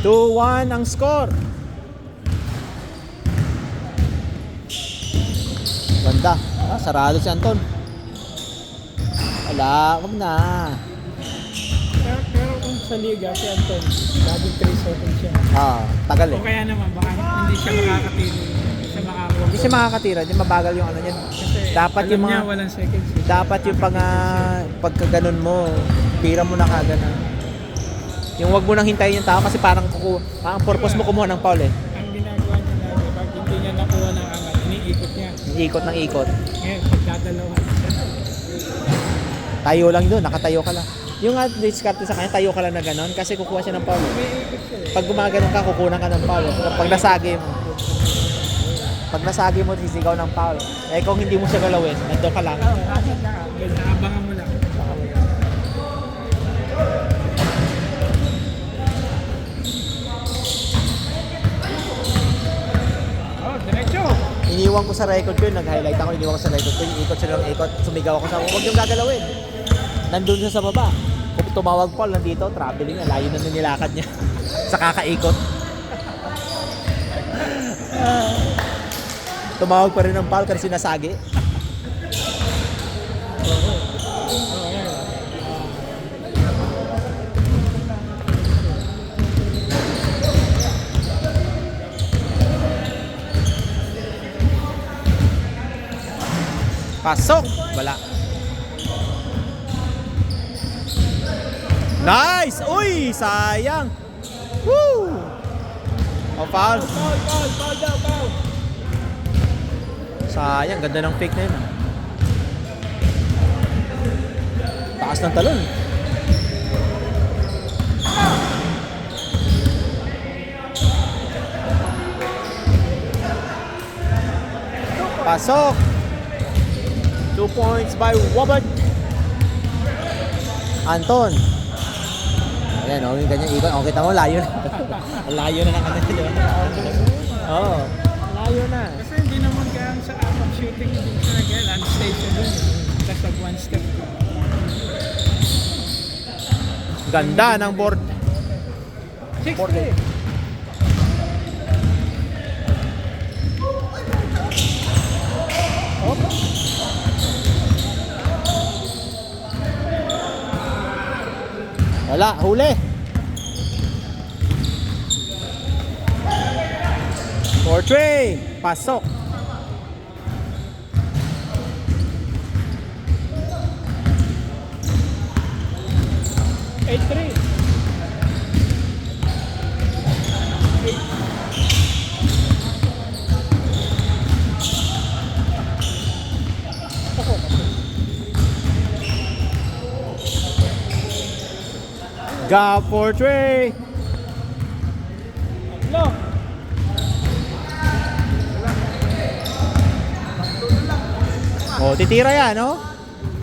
2-1 ang score. Ganda. Sarado si Anton. Wala, wag na. Pero kung sa liga, si Anton, laging 3 seconds siya. Tagal O kaya naman, baka hindi siya makakatili. Hindi siya makakuha. Hindi siya makakatira, hindi mabagal yung ano niya. Kasi Dapat alam yung mga niya, walang seconds. dapat yung pagka ganun mo, tira mo na kagad na. Yung wag mo nang hintayin yung tao kasi parang purpose mo kumuha ng foul eh. Ang ginagawa niya lagi, pag hindi niya nakuha ng angat, iniikot niya. Ikot ng ikot. Ngayon, pagdadalawa siya. Tayo lang doon, nakatayo ka lang. Yung diskarte sa kanya, tayo ka lang na gano'n kasi kukuha siya ng foul. Umiikot siya eh. Pag gumaganon ka, kukunan ka ng foul. Pag nasagi mo, sisigaw ng foul. Eh kung hindi mo siya galawin, nandoon ka lang. Oo, asat lang. Ganyan, abangan mo lang. Oh, diretso. Iniwan ko sa record ko yun, nag-highlight ako, iniwan ko sa record ko, yung ikot siya ng ikot, sumigaw ako sa huwag yung gagalawin. Nandun siya sa baba. Kung tumawag Paul, nandito, traveling na, layo na nilakad niya. Sa kakaikot. Tumawag pa rin ng Paul kasi sinasagi. Pasok! Wala. Nice! Uy! Sayang! Woo! O, foul. Foul daw, foul. Sayang, ganda ng fake na yun. Taas ng talon. Pasok! 2 points by Robert. Anton. Ayan, yung ganyan ikot. O, kita mo, layo na. Layo na ng kanila, di ba? Oo. Layo na. Kasi hindi naman kaya sa shooting, hindi siya nag-ail. Unstable siya dun. Kasi one step. Ganda ng board. 60. Wala, huli. 4-3. Pasok. Eight, 3. Gap 4-3. No. Oh, titira yan, no?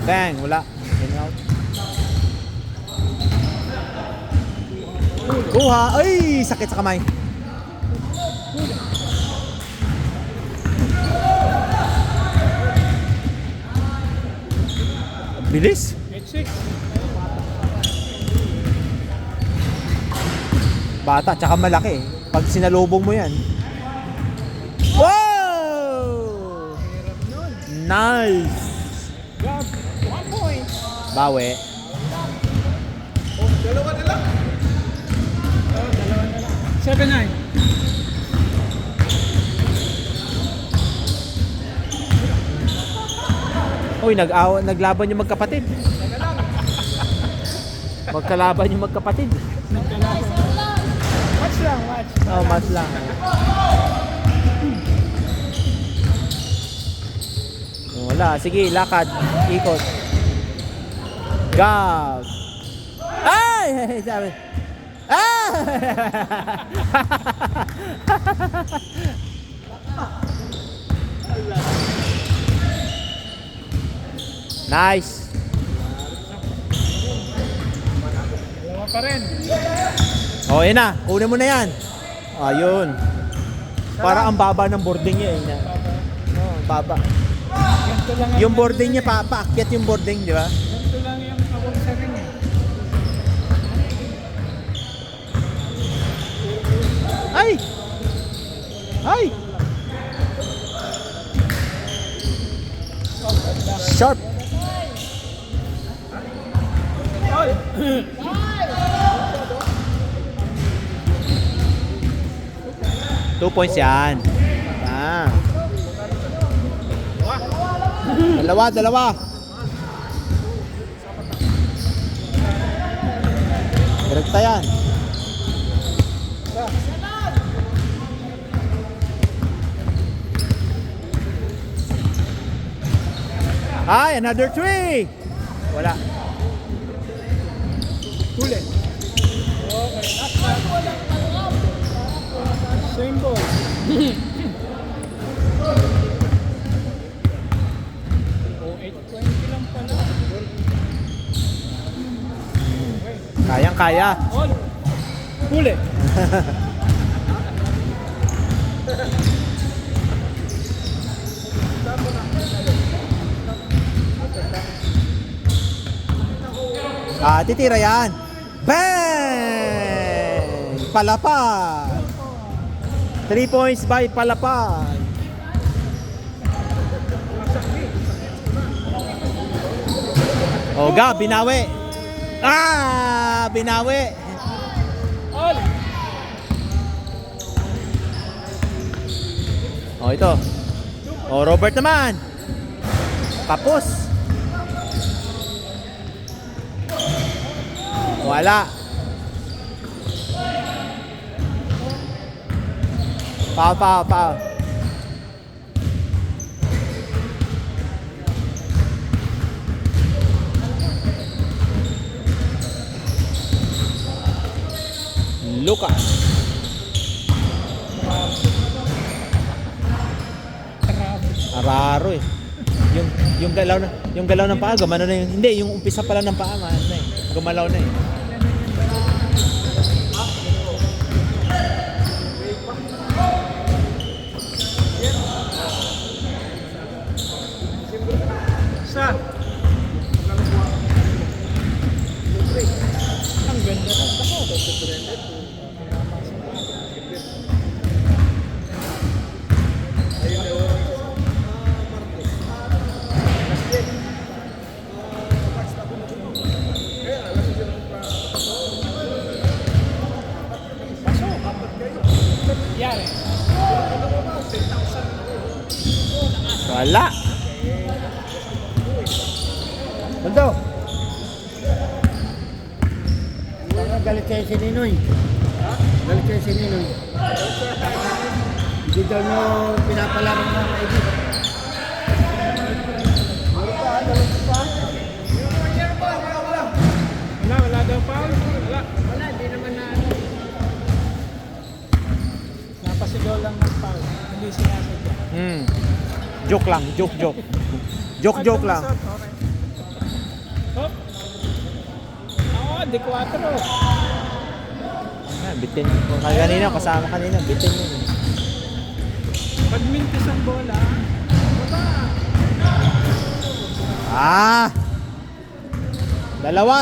Bang, wala. In out. Kuha. Ay, sakit sa kamay. Bilis. 8-6. Bata, tsaka malaki. Pag sinalubong mo yan. Wow! Hirap nun. Nice! Gab, 1 point. Bawi. Oh, dalawa na lang. 7-9. Uy, naglaban yung magkapatid. Magkalaban yung magkapatid. Nagkalaban. Watch lang, watch. Oh, mas lang. Wala, sige, lakad, ikot. Gab. Ay! Sabi. Ah! Nice. Dalawa pa rin. Oh, yan na. Kunin mo na yan. Ayun. Para ang baba ng boarding niya. Oh, baba. Ganito lang ang Yung boarding niya, paakyat yung boarding, di ba? ganito lang yung awag sa ring eh. Ay! Ay! Sharp! All. 2 points yan. Ah. Dalawa. Direkta yan. Ay, another 3. Wala. Huli. Okay. Same ball. Oh, 8:20 lang pala. Kayang-kaya. All. Huli. Ah, titira yan. Bang! Palapag. 3 points by Palapag. Oga, binawi. Ah, binawi. All. Oh, ito. Oh, Robert naman. Kapos. Wala. Foul. Lucas. Araro eh. Yung galaw ng paa, gumano na yun. Hindi, yung umpisa pala ng paa, man, na eh. Gumalaw na eh. Sa. Ang ganda ng tako. Yari. Wala. Bando. Galit kayo si Ninoy. Galit kayo si Ninoy. Hindi daw nyo pinapalaro ng ID. Wala daw foul. Wala, hindi naman na ano. Napasigaw lang ng foul. Hindi sinasadya. Joke lang, joke. Joke lang. Okay. Hop. Ako, di 4. Ah, bitin. Kung kanina, kasama kanina, bitin yun. Pag mintis ang bola, baba. Ah! Dalawa.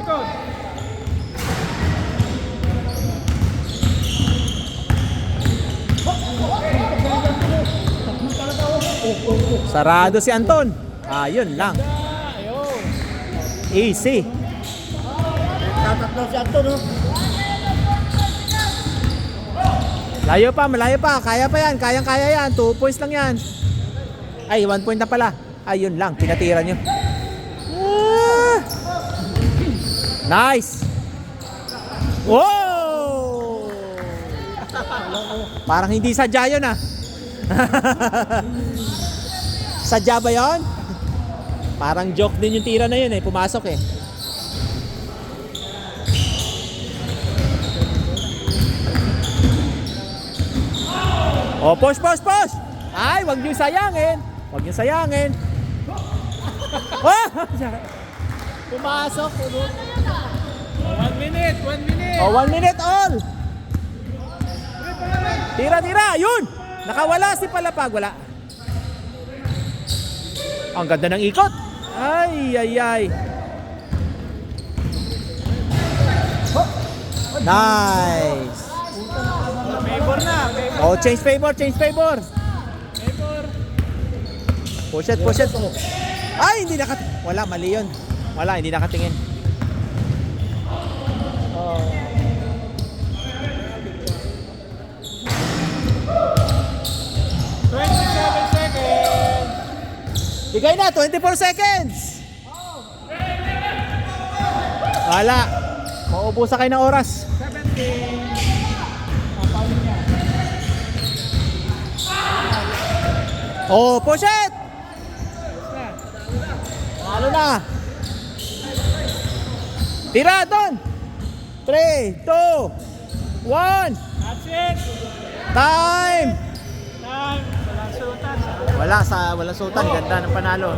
Likod. Sarado si Anton. Ah, yun lang. Ayun. Easy. Tatatlo si Anton, no? Malayo pa. Kaya pa yan. Kayang-kaya yan. 2 points lang yan. Ay, 1 point na pala. Ay, yun lang. Pinatira nyo. Ah! Nice! Wow! Parang hindi sadya yun ah. Sadya ba yun? Parang joke din yung tira na yun eh. Pumasok eh. Oh, push! Ay, wag niyo sayangin. Oh! Pumasok. 1 minute. Oh, 1 minute all. Tira. Yun. Nakawala si Palapag. Wala. Ang ganda ng ikot. Ay. Nice. Favor na. Favor Oh, na. change favor, change favor. Favor. Push it, push it. Ay, hindi nakat... Wala, mali yun. Wala, hindi nakatingin. Oh. Bigay na, 24 seconds. Wala. Mauubusan kayo ng oras. 17. Papalin niya. Oh, push it. Na. Ano na? Tira doon. 3, 2, 1. That's it. Time. Time. Walang sultan. Walang sultan, ganda ng panalo.